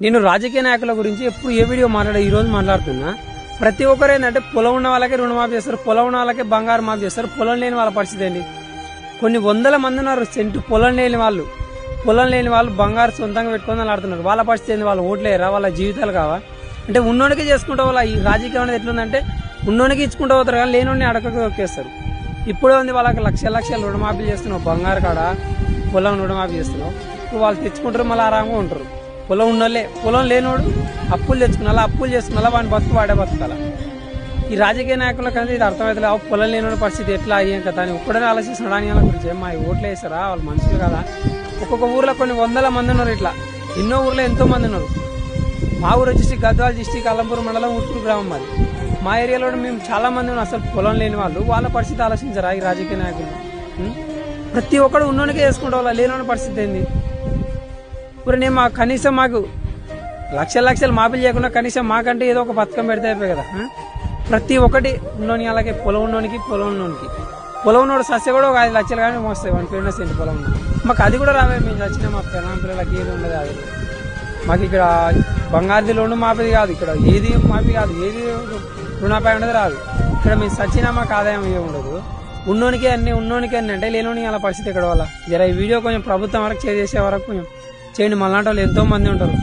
నేను రాజకీయ నాయకుల గురించి ఎప్పుడు ఏ వీడియో ఈ రోజు మాట్లాడుతున్నా. ప్రతి ఒక్కరు ఏంటంటే పొలం ఉన్న వాళ్ళకే రుణమాఫీ చేస్తారు, పొలం ఉన్న వాళ్ళకే బంగారు మాఫీ చేస్తారు. పొలం లేని వాళ్ళ పరిస్థితి ఏంటి? కొన్ని వందల మంది ఉన్నారు సెంటు పొలం లేని వాళ్ళు బంగారు సొంతంగా పెట్టుకొని ఆడుతున్నారు. వాళ్ళ పరిస్థితి ఏంటి? వాళ్ళు ఓట్లేరా? వాళ్ళ జీవితాలు కావా? అంటే ఉన్నోనికి చేసుకుంటా వాళ్ళ ఈ రాజకీయం అనేది ఎట్లుందంటే ఉన్నోనికి ఇచ్చుకుంటూ పోతారు కానీ లేనోడిని అడగక ఒక్కేస్తారు. ఇప్పుడే ఉంది వాళ్ళకి లక్షల రుణమాఫీ చేస్తున్నావు, బంగారు కాడ పొలం రుణమాఫీ చేస్తున్నావు. ఇప్పుడు వాళ్ళు తెచ్చుకుంటారు, మళ్ళీ ఆరాంగా ఉంటారు. పొలం ఉన్నోళ్ళే, పొలం లేనోడు అప్పులు తెచ్చుకున్నా, అప్పులు చేసుకున్నా వాడిని వాడే బతుకాల. ఈ రాజకీయ నాయకులకు అనేది ఇది అర్థమవుతుంది. పొలం లేనోడి పరిస్థితి ఎట్లా అయ్యాం కదా అని ఒక్కడనే ఆలోచిస్తున్నాడు. అని వాళ్ళ గురించి మా ఓట్లు వేస్తారా? వాళ్ళు మనుషులు కదా. ఒక్కొక్క ఊర్లో కొన్ని వందల మంది ఉన్నారు, ఇట్లా ఎన్నో ఊర్లో ఎంతో మంది ఉన్నారు. మా ఊరు వచ్చేసి గద్వాల డిస్టిక్ అల్లంపూర్ మండలం ఉట్కూరు గ్రామం మాది. మా ఏరియాలో మేము చాలా మంది ఉన్నాం అసలు పొలం లేని వాళ్ళు. వాళ్ళ పరిస్థితి ఆలోచించారా ఈ రాజకీయ నాయకులు? ప్రతి ఒక్కడు ఉన్నోనికే వేసుకుంటే వాళ్ళ లేని పరిస్థితి ఏంది? ఇప్పుడు నేను కనీసం మాకు లక్షలు మాఫీలు చేయకుండా కనీసం మాకంటే ఏదో ఒక పథకం పెడితే అయిపోయి కదా. ప్రతి ఒక్కటి ఉన్నోని అలాగే పొలం ఉన్నోనికి పొలం ఉన్నోడు సస్య కూడా ఒక 5 లక్షలు కానీ మోస్తాయి. 1 పెరిగిన సెంటు పొలం ఉంది మాకు. అది కూడా రావే. మేము చచ్చిన మా పిల్లలకి ఏది ఉండదు. అది మాకు ఇక్కడ బంగారుది లోను మాఫీ కాదు, ఇక్కడ ఏది మాఫీ కాదు, ఏది రుణాపాయం ఉండదు రాదు. ఇక్కడ మేము సచ్చినా మాకు ఆదాయం ఏ ఉండదు. ఉన్నోనికి అన్ని అంటే లేనోని అలా పరిస్థితి ఇక్కడ వల్ల. జర ఈ వీడియో కొంచెం ప్రభుత్వం వరకు చేసే వరకు కొంచెం చేయండి. మళ్ళీ వాళ్ళు ఎంతో మంది ఉంటారు.